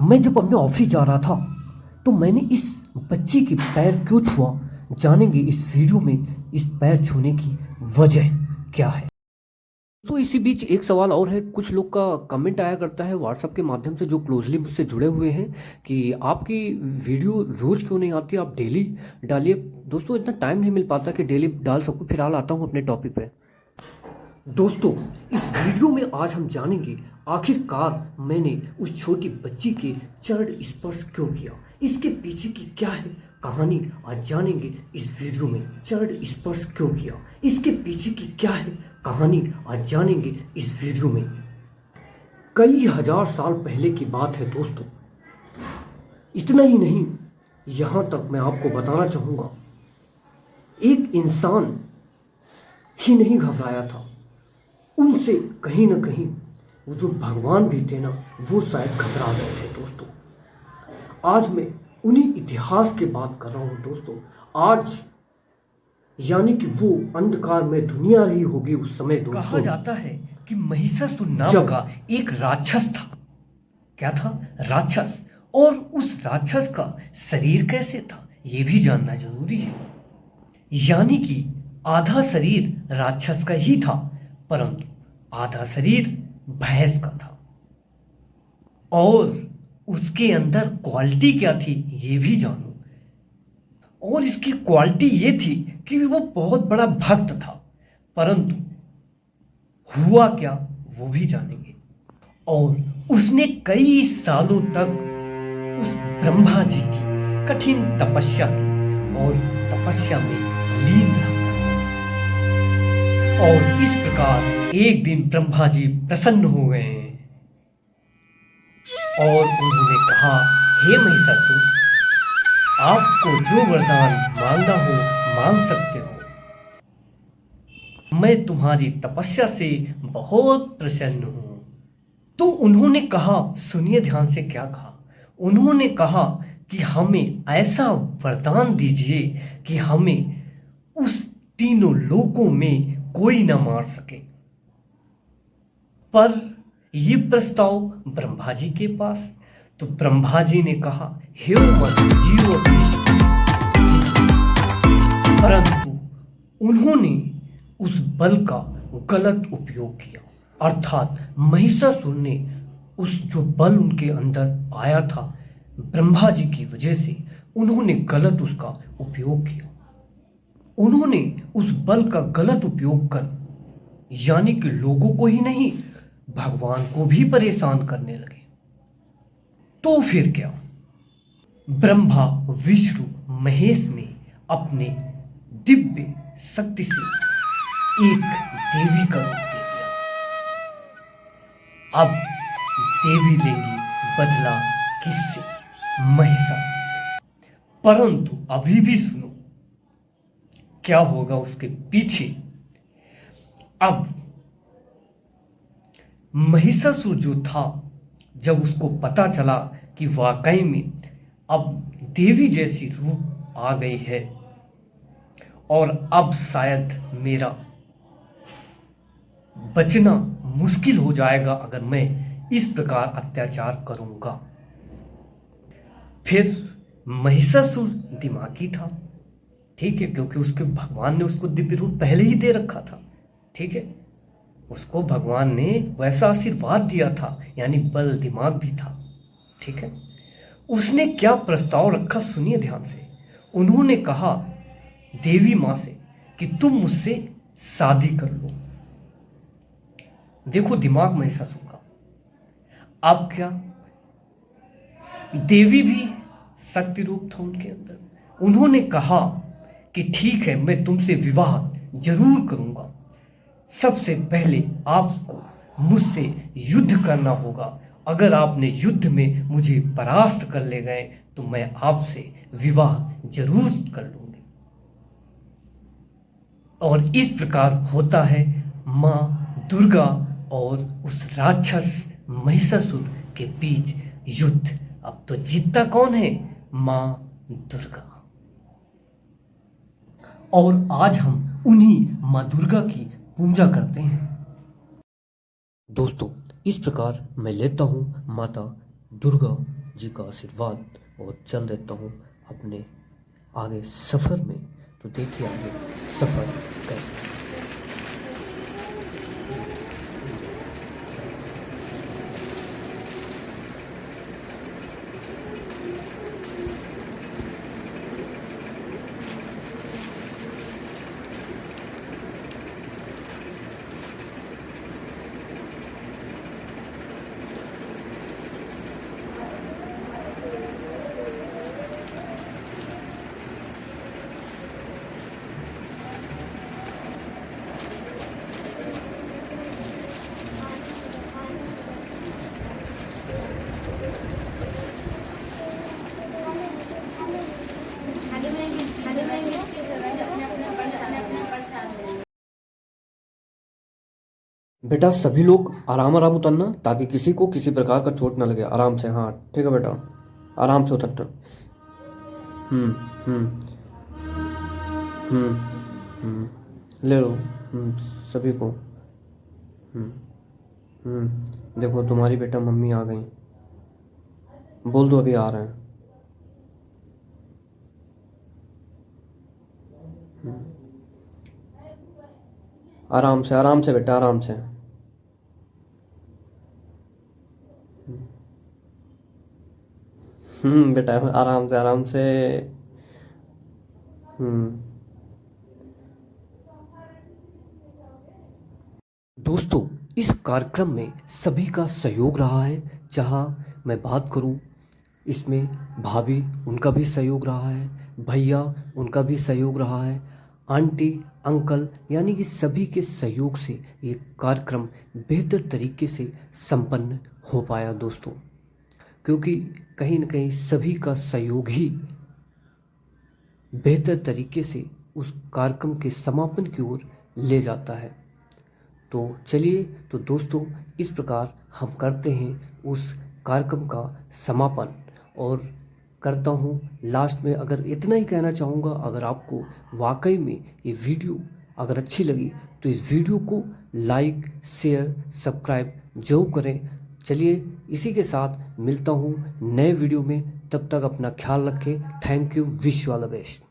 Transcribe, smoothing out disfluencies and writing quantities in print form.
मैं जब अपने ऑफिस जा रहा था तो मैंने इस बच्ची के पैर क्यों छुआ। जानेंगे इस वीडियो में इस पैर छूने की वजह क्या है। तो इसी बीच एक सवाल और है, कुछ लोग का कमेंट आया करता है व्हाट्सएप के माध्यम से जो क्लोजली मुझसे जुड़े हुए हैं कि आपकी वीडियो रोज क्यों नहीं आती, आप डेली डालिए। दोस्तों इतना टाइम नहीं मिल पाता कि डेली डाल सकूं, फिलहाल आता हूं अपने टॉपिक पे। दोस्तों इस वीडियो में आज हम जानेंगे आखिरकार मैंने उस छोटी बच्ची के चरण स्पर्श क्यों किया, इसके पीछे की क्या है कहानी आज जानेंगे इस वीडियो में। चरण स्पर्श क्यों किया, इसके पीछे की क्या है कहानी आज जानेंगे इस वीडियो में। कई हजार साल पहले की बात है दोस्तों। इतना ही नहीं, यहां तक मैं आपको बताना चाहूंगा एक इंसान ही नहीं घबराया था, उनसे कहीं ना कहीं वो जो भगवान भी थे ना वो शायद घबरा गए थे दोस्तों। आज मैं उन्हीं इतिहास की बात कर रहा हूँ दोस्तों। आज यानी कि वो अंधकार में दुनिया रही होगी उस समय दोस्तों। कहा जाता है कि महिषासुर नाम का एक राक्षस था। क्या था? राक्षस। और उस राक्षस का शरीर कैसे था ये भी जानना जरूरी है। यानी कि आधा शरीर राक्षस का ही था परंतु आधा शरीर भैंस का था। और उसके अंदर क्वालिटी क्या थी ये भी जानो। और इसकी क्वालिटी ये थी कि वो बहुत बड़ा भक्त था, परंतु हुआ क्या वो भी जानेंगे। और उसने कई सालों तक उस ब्रह्मा जी की कठिन तपस्या की और तपस्या में लीन रहा। और इस प्रकार एक दिन ब्रह्मा जी प्रसन्न हो गए और उन्होंने कहा, हे महिषासुर, आपको जो वरदान मांगना हो मांग सकते हो। मैं तुम्हारी तपस्या से बहुत प्रसन्न हूं। तो उन्होंने कहा, सुनिए ध्यान से क्या कहा। उन्होंने कहा कि हमें ऐसा वरदान दीजिए कि हमें उस तीनों लोकों में कोई न मार सके। पर ये प्रस्ताव ब्रह्मा जी के पास। तो ब्रह्मा जी ने कहा, हे जीव, परंतु उन्होंने उस बल का गलत उपयोग किया। अर्थात महिषासुर ने उस जो बल उनके अंदर आया था ब्रह्मा जी की वजह से उन्होंने गलत उसका उपयोग किया। उन्होंने उस बल का गलत उपयोग कर यानी कि लोगों को ही नहीं भगवान को भी परेशान करने लगे। तो फिर क्या, ब्रह्मा विष्णु महेश ने अपने दिव्य शक्ति से एक देवी का रूप दे दिया। अब देवी लेंगी बदला किससे? महिषासुर से। परंतु अभी भी सुनो क्या होगा उसके पीछे। अब महिषासुर जो था, जब उसको पता चला कि वाकई में अब देवी जैसी रूप आ गई है और अब शायद मेरा बचना मुश्किल हो जाएगा अगर मैं इस प्रकार अत्याचार करूंगा। फिर महिषासुर दिमागी था, ठीक है, क्योंकि उसके भगवान ने उसको दिव्य रूप पहले ही दे रखा था। ठीक है, उसको भगवान ने वैसा आशीर्वाद दिया था, यानी बल दिमाग भी था। ठीक है, उसने क्या प्रस्ताव रखा सुनिए ध्यान से। उन्होंने कहा देवी मां से कि तुम मुझसे शादी कर लो। देखो दिमाग महिषासुर का। अब क्या, देवी भी शक्ति रूप था उनके अंदर। उन्होंने कहा कि ठीक है, मैं तुमसे विवाह जरूर करूंगा। सबसे पहले आपको मुझसे युद्ध करना होगा। अगर आपने युद्ध में मुझे परास्त कर ले गए तो मैं आपसे विवाह जरूर कर लूंगी। और इस प्रकार होता है मां दुर्गा और उस राक्षस महिषासुर के बीच युद्ध। अब तो जीतता कौन है? मां दुर्गा। और आज हम उन्हीं मां दुर्गा की पूजा करते हैं। दोस्तों इस प्रकार मैं लेता हूं माता दुर्गा जी का आशीर्वाद और चल देता हूँ अपने आगे सफ़र में। तो देखिए आगे सफ़र कैसा। बेटा सभी लोग आराम आराम उतरना, ताकि किसी को किसी प्रकार का चोट ना लगे। आराम से, हाँ ठीक है बेटा, आराम से उतरना। हम्म हम्म हम्म ले लो। सभी को। हम्म देखो तुम्हारी बेटा मम्मी आ गई, बोल दो अभी आ रहे हैं। आराम से बेटा, आराम से। बेटा आराम से, आराम से। हम्म दोस्तों, इस कार्यक्रम में सभी का सहयोग रहा है। जहाँ मैं बात करूं, इसमें भाभी उनका भी सहयोग रहा है, भैया उनका भी सहयोग रहा है, आंटी अंकल यानी कि सभी के सहयोग से ये कार्यक्रम बेहतर तरीके से संपन्न हो पाया दोस्तों। क्योंकि कहीं न कहीं सभी का सहयोग ही बेहतर तरीके से उस कार्यक्रम के समापन की ओर ले जाता है। तो चलिए, तो दोस्तों इस प्रकार हम करते हैं उस कार्यक्रम का समापन। और करता हूँ लास्ट में अगर इतना ही कहना चाहूँगा, अगर आपको वाकई में ये वीडियो अगर अच्छी लगी तो इस वीडियो को लाइक शेयर सब्सक्राइब जरूर करें। चलिए इसी के साथ मिलता हूँ नए वीडियो में, तब तक अपना ख्याल रखें। Thank you, wish you all the best.